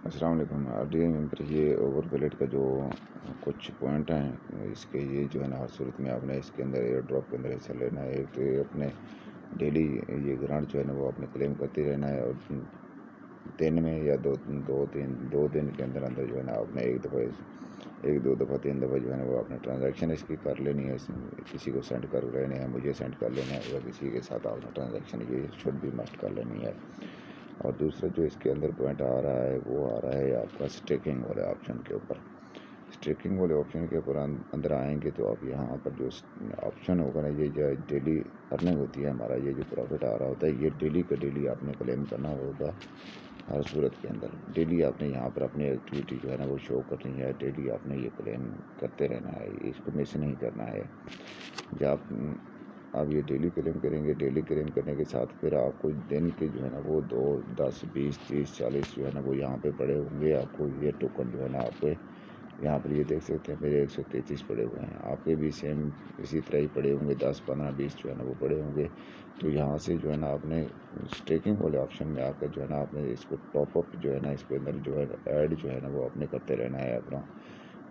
السلام علیکم. پر یہ اوور ویلٹ کا جو کچھ پوائنٹ ہیں اس کے یہ جو ہے نا ہر صورت میں آپ نے اس کے اندر ایئر ڈراپ کے اندر حصہ لینا ہے. ایک تو یہ اپنے ڈیلی یہ گرانٹ جو ہے نا وہ اپنے کلیم کرتے رہنا ہے اور دن میں یا دو دن کے اندر جو ہے نا آپ نے ایک دو دفعہ تین دفعہ جو ہے نا وہ اپنے ٹرانزیکشن اس کی کر لینی ہے. کسی کو سینڈ کر لینے ہیں, مجھے سینڈ کر لینا ہے, یا کسی کے ساتھ آپ نے ٹرانزیکشن یہ شوڈ بھی مسٹ کر لینی ہے. اور دوسرا جو اس کے اندر پوائنٹ آ رہا ہے وہ آ رہا ہے آپ کا اسٹیکنگ والے آپشن کے اوپر. اسٹیکنگ والے آپشن کے اوپر اندر آئیں گے تو آپ یہاں پر جو آپشن ہوگا نا, یہ جو ڈیلی ارننگ ہوتی ہے ہمارا, یہ جو پروفٹ آ رہا ہوتا ہے یہ ڈیلی کا ڈیلی آپ نے کلیم کرنا ہوگا. ہر صورت کے اندر ڈیلی آپ نے یہاں پر اپنی ایکٹیویٹی جو ہے نا وہ شو کرنی ہے. ڈیلی آپ نے یہ کلیم کرتے رہنا ہے, اس کو مس نہیں کرنا ہے. جب آپ یہ ڈیلی کلیم کریں گے, ڈیلی کلیم کرنے کے ساتھ پھر آپ کو دن کے جو ہے نا وہ 2 10 20 30 40 جو ہے نا وہ یہاں پہ پڑے ہوں گے. آپ کو یہ ٹوکن جو ہے نا آپ کے یہاں پر یہ دیکھ سکتے ہیں میرے 133 پڑے ہوئے ہیں, آپ کے بھی سیم اسی طرح ہی پڑے ہوں گے. 10 15 20 جو ہے نا وہ پڑے ہوں گے. تو یہاں سے جو ہے نا آپ نے اسٹیکنگ والے آپشن میں آ کر جو ہے نا آپ نے اس کو ٹاپ اپ جو ہے نا اس کے اندر جو ہے ایڈ جو ہے نا وہ آپ نے کرتے رہنا ہے. اپنا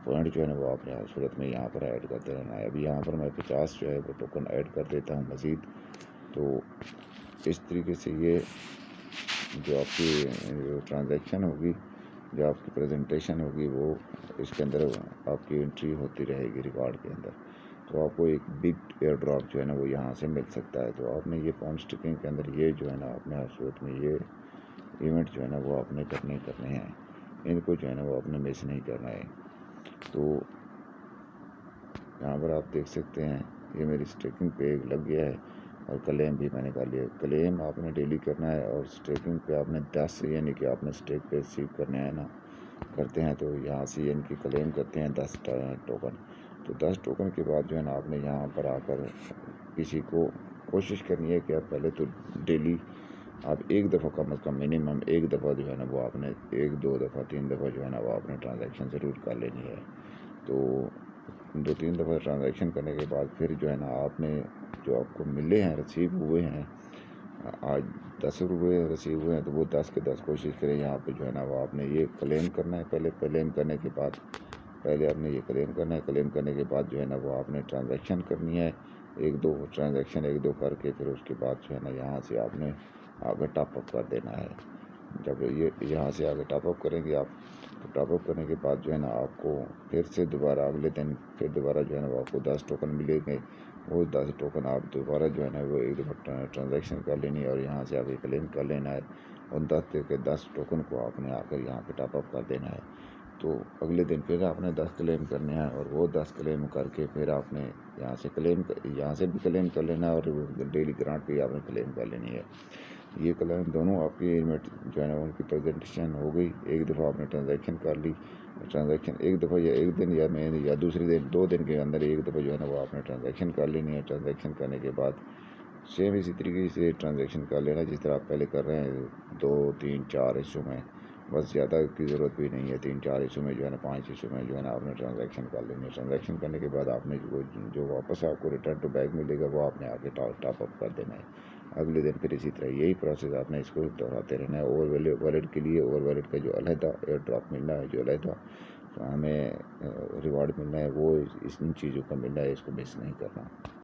پوائنٹ جو ہے نا وہ آپ نے ہر صورت میں یہاں پر ایڈ کرتے رہنا ہے. ابھی یہاں پر میں 50 جو ہے وہ ٹوکن ایڈ کر دیتا ہوں مزید. تو اس طریقے سے یہ جو آپ کی ٹرانزیکشن ہوگی, جو آپ کی پریزنٹیشن ہوگی, وہ اس کے اندر آپ کی انٹری ہوتی رہے گی ریکارڈ کے اندر. تو آپ کو ایک بگ ایئر ڈراپ جو ہے نا وہ یہاں سے مل سکتا ہے. تو آپ نے یہ پوائنٹ اسٹیکنگ کے اندر یہ جو ہے نا آپ نے ہر صورت میں یہ ایونٹ جو ہے نا وہ آپ نے کرنے ہیں. ان کو جو ہے نا وہ آپ نے مس نہیں کرنا ہے. تو یہاں پر آپ دیکھ سکتے ہیں یہ میری اسٹیکنگ پہ ایک لگ گیا ہے اور کلیم بھی میں نے کر لیا. کلیم آپ نے ڈیلی کرنا ہے اور اسٹیکنگ پہ آپ نے 10 یعنی کہ آپ نے اسٹیک پہ ریسیو کرنے ہیں نا کرتے ہیں. تو یہاں سے یعنی کہ کلیم کرتے ہیں 10 ٹوکن. تو 10 ٹوکن کے بعد جو ہے نا آپ نے یہاں پر آ کر کسی کو کوشش کرنی ہے کہ آپ پہلے تو ڈیلی آپ ایک دفعہ کم از کم منیمم ایک دفعہ جو ہے نا وہ آپ نے 1 2 دفعہ 3 دفعہ جو ہے نا وہ آپ نے ٹرانزیکشن ضرور کر لینی ہے. تو 2 3 دفعہ ٹرانزیکشن کرنے کے بعد پھر جو ہے نا آپ نے جو آپ کو ملے ہیں ریسیو ہوئے ہیں, آج 10 روپے ریسیو ہوئے ہیں تو وہ 10 کے 10 کوشش کریں یہاں پہ جو ہے نا وہ آپ نے یہ کلیم کرنا ہے. پہلے کلیم کرنے کے بعد آپ نے یہ کلیم کرنا ہے. کلیم کرنے کے بعد جو ہے نا وہ آپ نے ٹرانزیکشن کرنی ہے. 1 2 ٹرانزیکشن 1 2 کر کے پھر اس کے بعد جو ہے نا یہاں سے آپ نے آگے ٹاپ اپ کر دینا ہے. جب یہ یہاں سے آگے ٹاپ اپ کریں گے آپ, تو ٹاپ اپ کرنے کے بعد جو ہے نا آپ کو پھر سے دوبارہ اگلے دن پھر دوبارہ جو ہے نا وہ آپ کو 10 ٹوکن ملے گے. وہ 10 ٹوکن آپ دوبارہ جو ہے نا وہ ایک دفعہ ٹرانزیکشن کر لینی ہے اور یہاں سے آگے کلیم کر لینا ہے. اور 10 ٹوکن کو آپ نے آ کر یہاں پہ ٹاپ اپ کر دینا ہے. تو اگلے دن پھر آپ نے 10 کلیم کرنے ہیں اور وہ 10 کلیم کر کے پھر آپ نے یہاں سے بھی کلیم کر لینا ہے اور ڈیلی گرانٹ بھی آپ نے کلیم کر لینی ہے. یہ کلیم دونوں آپ کی ایونٹ جو ہے نا ان کی پریزنٹیشن ہو گئی. ایک دفعہ آپ نے ٹرانزیکشن کر لی, ٹرانزیکشن ایک دفعہ یا ایک دن یا دوسرے دن 2 دن کے اندر ایک دفعہ جو ہے نا وہ آپ نے ٹرانزیکشن کر لینی ہے. ٹرانزیکشن کرنے کے بعد سیم اسی طریقے سے ٹرانزیکشن کر لینا جس طرح آپ پہلے کر رہے ہیں 2 3 4 حصوں میں. بس زیادہ کی ضرورت بھی نہیں ہے, 3 4 حصوں میں جو ہے نا 5 حصوں میں جو ہے نا آپ نے ٹرانزیکشن کر لینی ہے. ٹرانزیکشن کرنے کے بعد آپ نے جو واپس آپ کو ریٹرن ٹو بیک ملے گا وہ آپ نے آگے ٹاپ اپ کر دینا ہے. اگلے دن پھر اسی طرح یہی پروسیس آپ نے اس کو دہراتے رہنا ہے. اوور ویلٹ کے لیے اوور ویلٹ کا جو علیحدہ ایئر ڈراپ ملنا ہے, جو علیحدہ ہمیں ریوارڈ ملنا ہے, وہ ان چیزوں کا ملنا ہے. اس کو مس نہیں کرنا.